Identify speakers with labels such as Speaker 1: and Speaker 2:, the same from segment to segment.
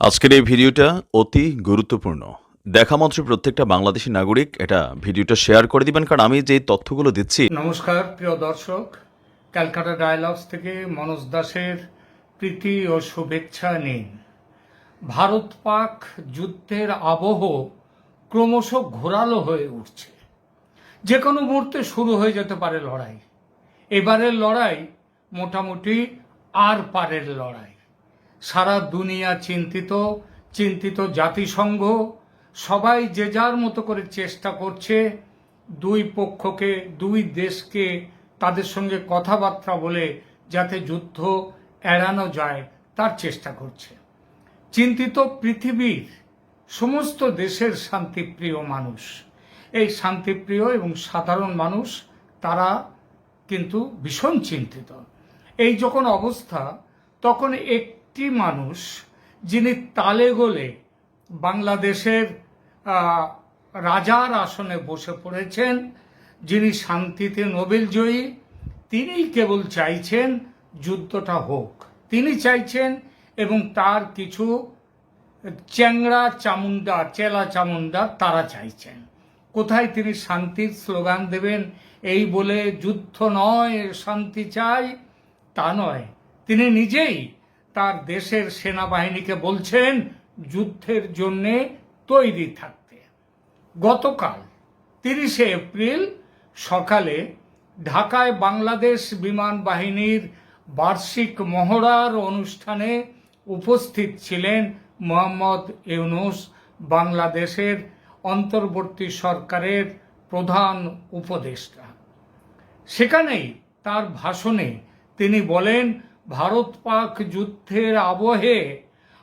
Speaker 1: আজকের এই ভিডিওটা অতি গুরুত্বপূর্ণ। দেখা মাত্র প্রত্যেকটা বাংলাদেশী নাগরিক এটা ভিডিওটা শেয়ার করে দিবেন, কারণ আমি যে তথ্যগুলো দিচ্ছি।
Speaker 2: নমস্কার প্রিয় দর্শক, ক্যালকাটা ডায়ালগস থেকে মনোজ দাসের প্রীতি ও শুভেচ্ছা নিন। ভারত পাক যুদ্ধের আবহ ক্রমশ ঘোরালো হয়ে উঠছে। যে কোনো মুহূর্তে শুরু হয়ে যেতে পারে লড়াই। এবারের লড়াই মোটামুটি আর পারের লড়াই। সারা দুনিয়া চিন্তিত জাতিসংঘ সবাই যে যার মতো করে চেষ্টা করছে দুই পক্ষকে, দুই দেশকে তাদের সঙ্গে কথাবার্তা বলে যাতে যুদ্ধ এড়ানো যায় তার চেষ্টা করছে। চিন্তিত পৃথিবীর সমস্ত দেশের শান্তিপ্রিয় মানুষ। এই শান্তিপ্রিয় এবং সাধারণ মানুষ তারা কিন্তু ভীষণ চিন্তিত। এই যখন অবস্থা, তখন একটি মানুষ যিনি তালে গোলে বাংলাদেশের রাজার আসনে বসে পড়েছেন, যিনি শান্তিতে নোবেল জয়ী, তিনিই কেবল চাইছেন যুদ্ধটা হোক। তিনি চাইছেন এবং তার কিছু চ্যাংড়া চামুন্ডা, চেলা চামুন্ডা তারা চাইছেন। কোথায় তিনি শান্তির স্লোগান দেবেন এই বলে যুদ্ধ নয় শান্তি চাই, তা নয়। তিনি নিজেই তার দেশের সেনাবাহিনীকে বলছেন যুদ্ধের জন্যে তৈরি থাকতে। গতকাল 30শে এপ্রিল সকালে ঢাকায় বাংলাদেশ বিমান বাহিনীর বার্ষিক মহড়ার অনুষ্ঠানে উপস্থিত ছিলেন মোহাম্মদ ইউনূস, বাংলাদেশের অন্তর্বর্তী সরকারের প্রধান উপদেষ্টা। সেখানেই তার ভাষণে তিনি বলেন, ভারত পাক যুদ্ধের আবহে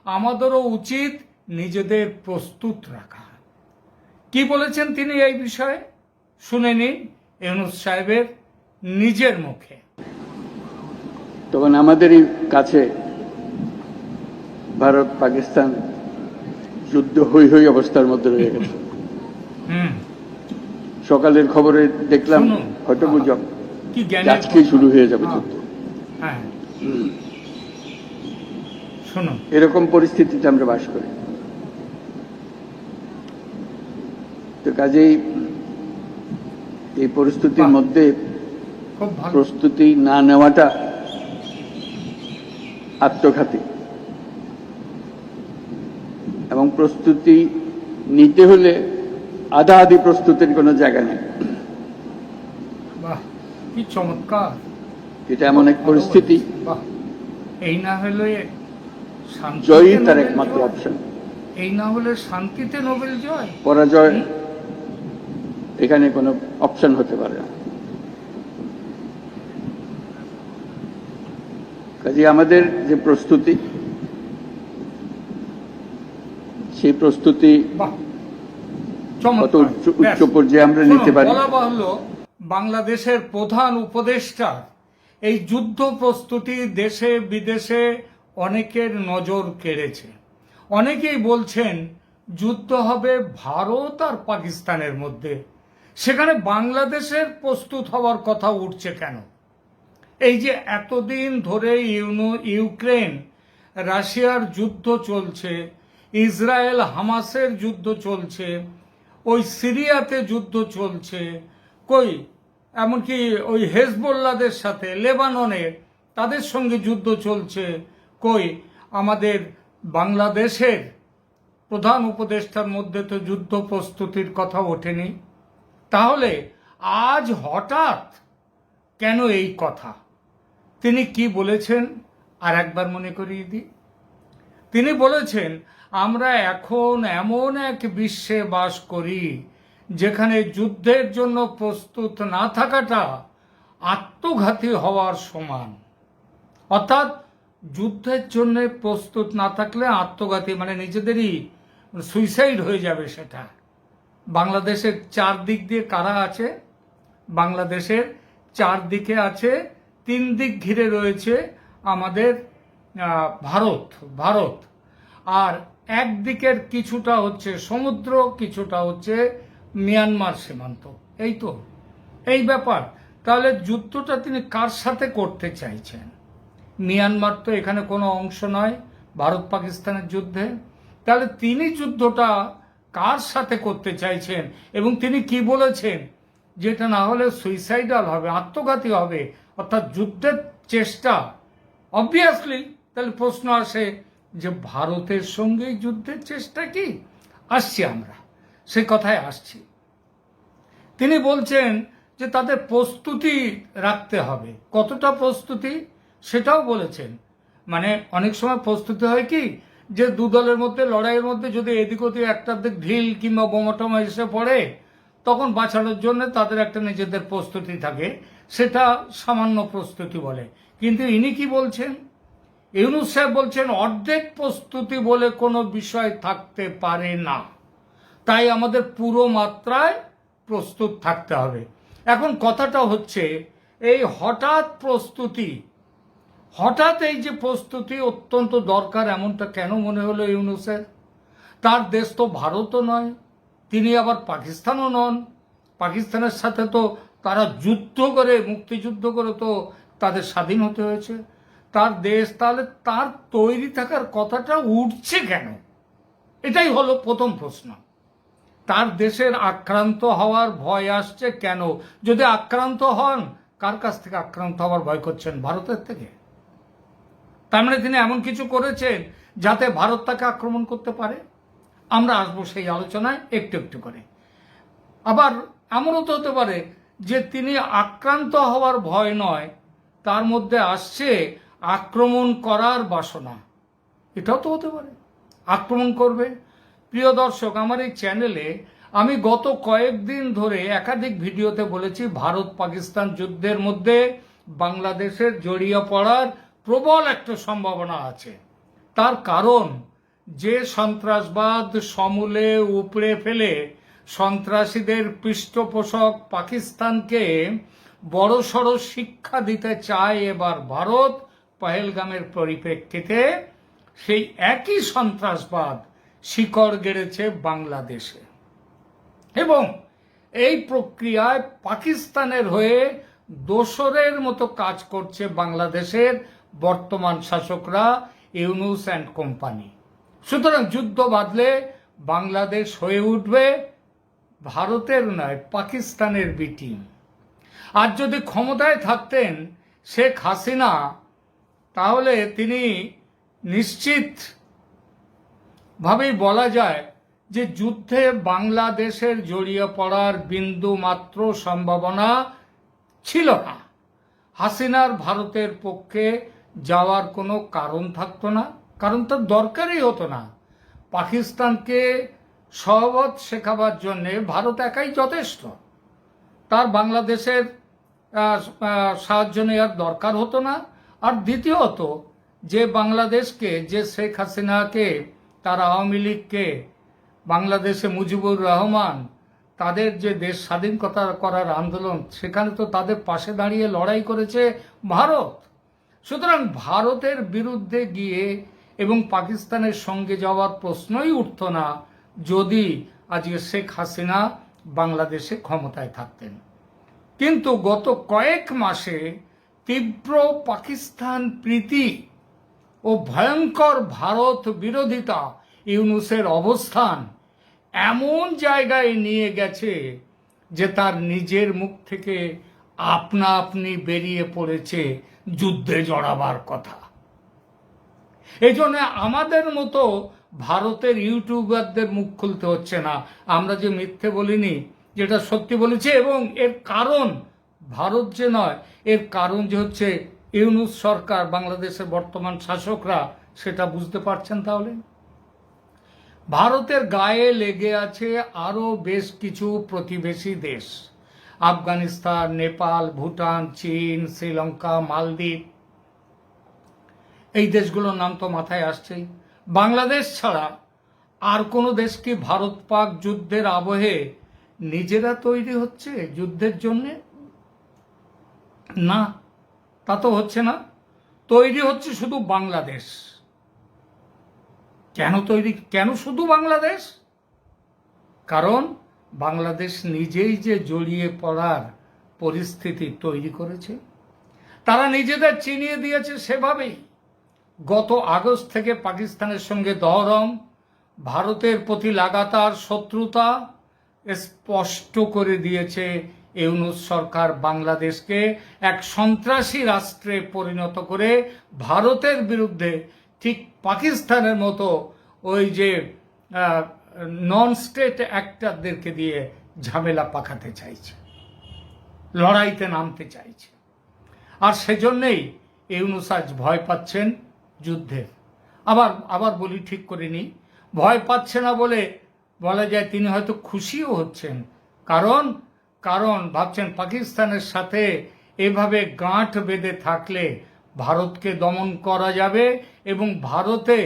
Speaker 2: আমাদেরও উচিত নিজেদের প্রস্তুত রাখা। কি বলেছেন তিনি এই বিষয়ে শুনে নিন ইউনূস সাহেবের নিজের মুখে।
Speaker 3: তখন আমাদেরই কাছে ভারত পাকিস্তান যুদ্ধ হই হই অবস্থার মধ্যে রয়ে গেছে। সকালের খবরে দেখলাম হয়তো গুজব আজকেই শুরু হয়ে যাবে যুদ্ধ।
Speaker 2: হ্যাঁ, শুনুন,
Speaker 3: এরকম পরিস্থিতিতে আমরা বাস করি। তো কাজেই এই পরিস্থিতির মধ্যে
Speaker 2: খুব ভালো।
Speaker 3: প্রস্তুতি না নেওয়াটা আত্মঘাতী, এবং প্রস্তুতি নিতে হলে আধা আধি প্রস্তুতির কোনো জায়গা নেই।
Speaker 2: বাহ, কি চমৎকার!
Speaker 3: এটা এমন এক পরিস্থিতি,
Speaker 2: বাহ, এই না হলে
Speaker 3: জয়ই তার একমাত্র অপশন।
Speaker 2: এই না হলে শান্তিতে নোবেল জয়,
Speaker 3: পরাজয় এখানে কোনো অপশন হতে পারে না। কাজে আমাদের যে প্রস্তুতি, সেই প্রস্তুতি কত উচ্চ পর্যায়ে আমরা নিতে পারি।
Speaker 2: বলা বাহুল্য, বাংলাদেশের প্রধান উপদেষ্টা এই যুদ্ধ প্রস্তুতি দেশে বিদেশে অনেকের নজর কেড়েছে। অনেকেই বলছেন যুদ্ধ হবে ভারত আর পাকিস্তানের মধ্যে, সেখানে বাংলাদেশের প্রস্তুত হওয়ার কথা উঠছে কেন? এই যে এতদিন ধরে ইউক্রেন রাশিয়ার যুদ্ধ চলছে, ইসরায়েল হামাসের যুদ্ধ চলছে, ওই সিরিয়াতে যুদ্ধ চলছে, কই এমনকি ওই হেজবোল্লাদের সাথে লেবাননের তাদের সঙ্গে যুদ্ধ চলছে, কই আমাদের বাংলাদেশের প্রধান উপদেষ্টার মধ্যে তো যুদ্ধ প্রস্তুতির কথা ওঠেনি। তাহলে আজ হঠাৎ কেন এই কথা? তিনি কি বলেছেন আর একবার মনে করিয়ে দিই। তিনি বলেছেন, আমরা এখন এমন এক বিশ্বে বাস করি যেখানে যুদ্ধের জন্য প্রস্তুত না থাকাটা আত্মঘাতী হওয়ার সমান। অর্থাৎ যুদ্ধের জন্য প্রস্তুত না থাকলে আত্মঘাতী, মানে নিজেদেরই সুইসাইড হয়ে যাবে সেটা। বাংলাদেশের চারদিক দিয়ে কারা আছে? বাংলাদেশের চারদিকে আছে, 3 দিক ঘিরে রয়েছে আমাদের ভারত, আর একদিকের কিছুটা হচ্ছে সমুদ্র, কিছুটা হচ্ছে মিয়ানমার সীমান্ত। এই তো এই ব্যাপার। তাহলে যুদ্ধটা তিনি কার সাথে করতে চাইছেন? মিয়ানমার তো এখানে কোনো অংশ নয়, ভারত পাকিস্তানের যুদ্ধে, তাহলে তিনি যুদ্ধটা কার সাথে করতে চাইছেন এবং তিনি কি বলেছেন, যেটা না হলে সুইসাইডাল হবে, আত্মঘাতী হবে, অর্থাৎ যুদ্ধের চেষ্টা। অবভিয়াসলি তাহলে প্রশ্ন আসে যে ভারতের সঙ্গে যুদ্ধের চেষ্টা কি? আসছি আমরা, সে কথায় আসছি। তিনি বলছেন যে তাদের প্রস্তুতি রাখতে হবে। কতটা প্রস্তুতি সেটাও বলেছেন। মানে অনেক সময় প্রস্তুতি হয় কি, যে দু দলের মধ্যে লড়াইয়ের মধ্যে যদি এদিক ওদিক একটা দিক ঢিল কিংবা বোমাটোমা এসে পড়ে, তখন বাঁচানোর জন্য তাদের একটা নিজেদের প্রস্তুতি থাকে, সেটা সামান্য প্রস্তুতি বলে। কিন্তু ইনি কি বলছেন, ইউনূস সাহেব বলছেন অর্ধেক প্রস্তুতি বলে কোনো বিষয় থাকতে পারে না, তাই আমাদের পুরো মাত্রায় প্রস্তুত থাকতে হবে। এখন কথাটা হচ্ছে এই হঠাৎ প্রস্তুতি, হঠাৎ এই যে প্রস্তুতি অত্যন্ত দরকার, এমনটা কেন মনে হলো ইউনূসের? তার দেশ তো ভারতও নয়, তিনি আবার পাকিস্তানও নন। পাকিস্তানের সাথে তো তারা যুদ্ধ করে, মুক্তিযুদ্ধ করে তো তাদের স্বাধীন হতে হয়েছে। তার দেশ, তাহলে তার তৈরি থাকার কথাটা উঠছে কেন? এটাই হলো প্রথম প্রশ্ন। তার দেশের আক্রান্ত হওয়ার ভয় আসছে কেন? যদি আক্রান্ত হন, কার কাছ থেকে আক্রান্ত হওয়ার ভয় করছেন? ভারতের থেকে। তার মানে তিনি এমন কিছু করেছেন যাতে ভারত তাকে আক্রমণ করতে পারে। আমরা আসবো সেই আলোচনায় একটু একটু করে। আবার এমনও তো হতে পারে যে তিনি আক্রান্ত হওয়ার ভয় নয়, তার মধ্যে আসছে আক্রমণ করার বাসনা। এটাও তো হতে পারে, আক্রমণ করবে। প্রিয় দর্শক, আমার এই চ্যানেলে আমি গত কয়েকদিন ধরে একাধিক ভিডিওতে বলেছি ভারত পাকিস্তান যুদ্ধের মধ্যে বাংলাদেশের জড়িয়ে পড়ার প্রবল একটা সম্ভাবনা আছে। তার কারণ, যে সন্ত্রাসবাদ সমূলে উপড়ে ফেলে সন্ত্রাসীদের পৃষ্ঠপোষক পাকিস্তানকে বড়সড় শিক্ষা দিতে চায় এবার ভারত, পহেলগামের পরিপ্রেক্ষিতে সেই একই সন্ত্রাসবাদ শিকড় গেড়েছে বাংলাদেশে। এবং এই প্রক্রিয়ায় পাকিস্তানের হয়ে দোসরের মতো কাজ করছে বাংলাদেশের বর্তমান শাসকরা, ইউনূস অ্যান্ড কোম্পানি। সুতরাং যুদ্ধ বাঁধলে বাংলাদেশ হয়ে উঠবে ভারতের নয়, পাকিস্তানের বি টিম। আর যদি ক্ষমতায় থাকতেন শেখ হাসিনা, তাহলে তিনি নিশ্চিত ভাবেই বলা যায় যে যুদ্ধে বাংলাদেশের জড়িয়ে পড়ার বিন্দু মাত্র সম্ভাবনা ছিল না। হাসিনার ভারতের পক্ষে যাওয়ার কোনো কারণ থাকতো না, কারণ তার দরকারই হতো না। পাকিস্তানকে সহবত শেখাবার জন্যে ভারত একাই যথেষ্ট, তার বাংলাদেশের সাহায্য নেওয়ার দরকার হতো না। আর দ্বিতীয়ত, যে বাংলাদেশকে, যে শেখ হাসিনাকে, তার আওয়ামী লীগকে, বাংলাদেশে মুজিবুর রহমান, তাদের যে দেশ স্বাধীন করার আন্দোলন, সেখানে তো তাদের পাশে দাঁড়িয়ে লড়াই করেছে ভারত। সুতরাং ভারতের বিরুদ্ধে গিয়ে এবং পাকিস্তানের সঙ্গে যাওয়ার প্রশ্নই উঠত না যদি আজকে শেখ হাসিনা বাংলাদেশে ক্ষমতায় থাকতেন। কিন্তু গত কয়েক মাসে তীব্র পাকিস্তান প্রীতি ও ভয়ঙ্কর ভারত বিরোধিতা ইউনূসের অবস্থান এমন জায়গায় নিয়ে গেছে যে তার নিজের মুখ থেকে আপনা আপনি বেরিয়ে পড়েছে যুদ্ধে জড়াবার কথা। এই জন্য আমাদের মতো ভারতের ইউটিউবারদের মুখ খুলতে হচ্ছে না। আমরা যে মিথ্যে বলিনি, যেটা সত্যি বলেছি। এবং এর কারণ ভারত যে নয়, এর কারণ যে হচ্ছে ইউনূস সরকার, বাংলাদেশের বর্তমান শাসকরা, সেটা বুঝতে পারছেন। তাহলে ভারতের গায়ে লেগে আছে আরো বেশ কিছু প্রতিবেশী দেশ, আফগানিস্তান, নেপাল, ভুটান, চীন, শ্রীলঙ্কা, মালদ্বীপ। এই দেশগুলোর নাম তো মাথায় আসছেই। বাংলাদেশ ছাড়া আর কোনো দেশ কি ভারত পাক যুদ্ধের আবহে নিজেরা তৈরি হচ্ছে যুদ্ধের জন্যে? না, তা তো হচ্ছে না। তৈরি হচ্ছে শুধু বাংলাদেশ। কেন শুধু বাংলাদেশ? কারণ বাংলাদেশ নিজেই যে জড়িয়ে পড়ার পরিস্থিতি তৈরি করেছে, তারা নিজেদের চিনিয়ে দিয়েছে সেভাবেই। গত আগস্ট থেকে পাকিস্তানের সঙ্গে দহরম, ভারতের প্রতি লাগাতার শত্রুতা স্পষ্ট করে দিয়েছে ইউনূস সরকার বাংলাদেশকে এক সন্ত্রাসী রাষ্ট্রে পরিণত করে ভারতের বিরুদ্ধে ঠিক পাকিস্তানের মতো ওই যে নন স্টেট অ্যাক্টরদেরকে দিয়ে ঝামেলা পাকাতে চাইছে, লড়াইতে নামতে চাইছে। আর সেজন্যেই ইউনূস আজ ভয় পাচ্ছেন যুদ্ধের। আবার বলি, ঠিক করে নি, ভয় পাচ্ছে না বলে বলা যায় তিনি হয়তো খুশিও হচ্ছেন। কারণ ভাবছেন পাকিস্তানের সাথে এভাবে গাঁট বেঁধে থাকলে ভারতকে দমন করা যাবে এবং ভারতে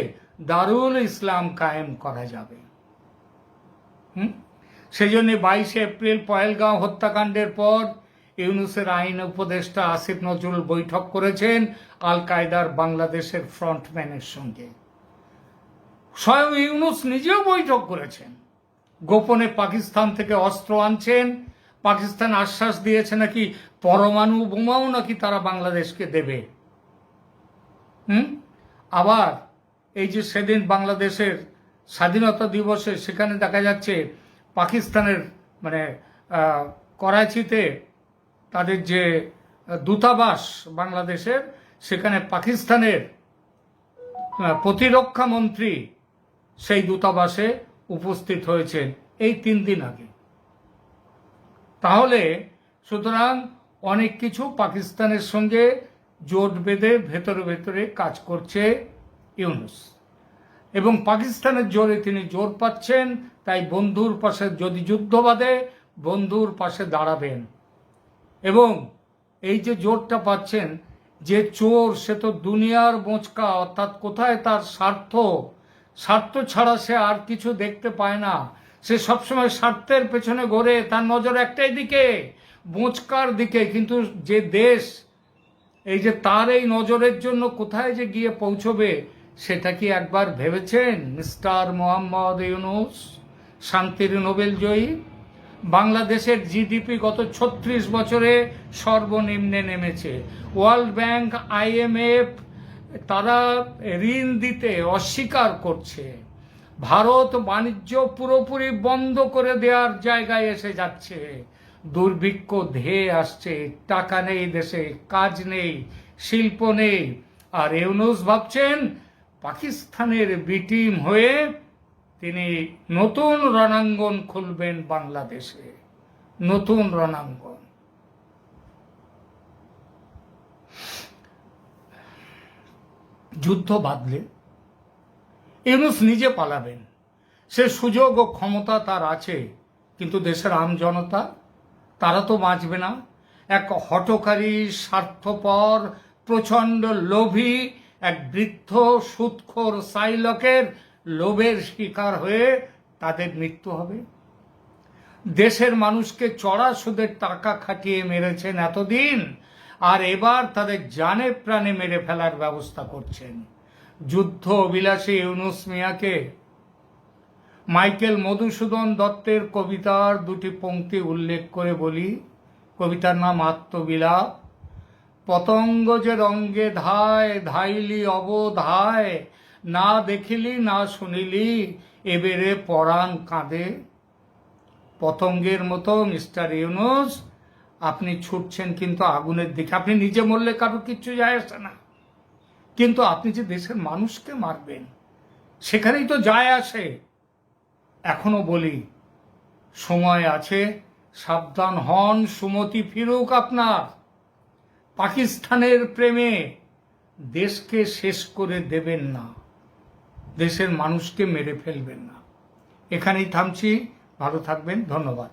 Speaker 2: দারুল ইসলাম কায়েম করা যাবে। সেই জন্য 22 এপ্রিল পহেলগাঁও হত্যাকাণ্ডের পর ইউনূসের আইন উপদেষ্টা আসিফ নজরুল বৈঠক করেছেন আল কায়দার বাংলাদেশের ফ্রন্টম্যানের সঙ্গে। স্বয়ং ইউনূস নিজেও বৈঠক করেছেন, গোপনে পাকিস্তান থেকে অস্ত্র আনছেন। পাকিস্তান আশ্বাস দিয়েছে নাকি পরমাণু বোমাও নাকি তারা বাংলাদেশকে দেবে। আবার এই যে সেদিন বাংলাদেশের স্বাধীনতা দিবসে সেখানে দেখা যাচ্ছে পাকিস্তানের করাচিতে তাদের যে দূতাবাস বাংলাদেশের, সেখানে পাকিস্তানের প্রতিরক্ষা মন্ত্রী সেই দূতাবাসে উপস্থিত হয়েছেন এই 3 দিন আগে। তাহলে সুতরাং অনেক কিছু পাকিস্তানের সঙ্গে জোট বেঁধে ভেতরে ভেতরে কাজ করছে ইউনূস, এবং পাকিস্তানের জোরে তিনি জোর পাচ্ছেন। তাই বন্ধুর পাশে, যদি যুদ্ধ বাধে, বন্ধুর পাশে দাঁড়াবেন। এবং এই যে জোরটা পাচ্ছেন, যে চোর সে তো দুনিয়ার বোঁচকা, অর্থাৎ কোথায় তার স্বার্থ ছাড়া সে আর কিছু দেখতে পায় না। সে সবসময় স্বার্থের পেছনে ঘোরে, তার নজর একটাই দিকে, বোঁচকার দিকে। কিন্তু যে দেশ এই যে তার এই নজরের জন্য কোথায় যে গিয়ে পৌঁছবে, সেটা কি একবার ভেবেছেন মিস্টার মোহাম্মদ ইউনূস, শান্তির নোবেল জয়ী? বাংলাদেশের জিডিপি গত 36 বছরে সর্বনিম্নে নেমেছে। ওয়ার্ল্ড ব্যাংক, IMF তারা ঋণ দিতে অস্বীকার করছে। ভারত বাণিজ্য পুরোপুরি বন্ধ করে দেওয়ার জায়গায় এসে যাচ্ছে। দুর্ভিক্ষ ধেয়ে আসছে, টাকা নেই দেশে, কাজ নেই, শিল্প নেই। আর ইউনূস ভাবছেন পাকিস্তানের বিটিম হয়ে তিনি নতুন রণাঙ্গন খুলবেন বাংলাদেশে, নতুন রণাঙ্গন। যুদ্ধ বাঁধলে ইউনূস নিজে পালাবেন, সে সুযোগ ও ক্ষমতা তার আছে। কিন্তু দেশের আম জনতা, তারা তো বাঁচবে না। এক হঠকারী, স্বার্থপর, প্রচণ্ড লোভী এক বৃদ্ধ সুদখোর সাইলকের লোভের শিকার হয়ে তাদের মৃত্যু হবে। দেশের মানুষকে চড়া সুদের টাকা খাটিয়ে মেরেছেন এতদিন, আর এবার তাদের জানে প্রাণে মেরে ফেলার ব্যবস্থা করছেন। যুদ্ধ অভিলাষী ইউনূস মিয়াকে মাইকেল মধুসূদন দত্তের কবিতার 2টি পংক্তি উল্লেখ করে বলি। কবিতার নাম আত্মবিলাপ। পতঙ্গ যে রঙ্গে ধায়, ধাইলি অবধায়, না দেখিলি না শুনিলি, এবেরে পরাণ কাঁদে। পতঙ্গের মতো মিস্টার ইউনূস আপনি ছুটছেন কিন্তু আগুনের দিকে। আপনি নিজে মরলে কারো কিচ্ছু যায় আসে না, কিন্তু আপনি যে দেশের মানুষকে মারবেন, সেখানেই তো যায় আসে। এখনো বলি, সময় আছে, সাবধান হন, সুমতি ফিরুক আপনার। পাকিস্তানের প্রেমে দেশকে শেষ করে দেবেন না, দেশের মানুষকে মেরে ফেলবেন না। এখানেই থামছি, ভালো থাকবেন, ধন্যবাদ।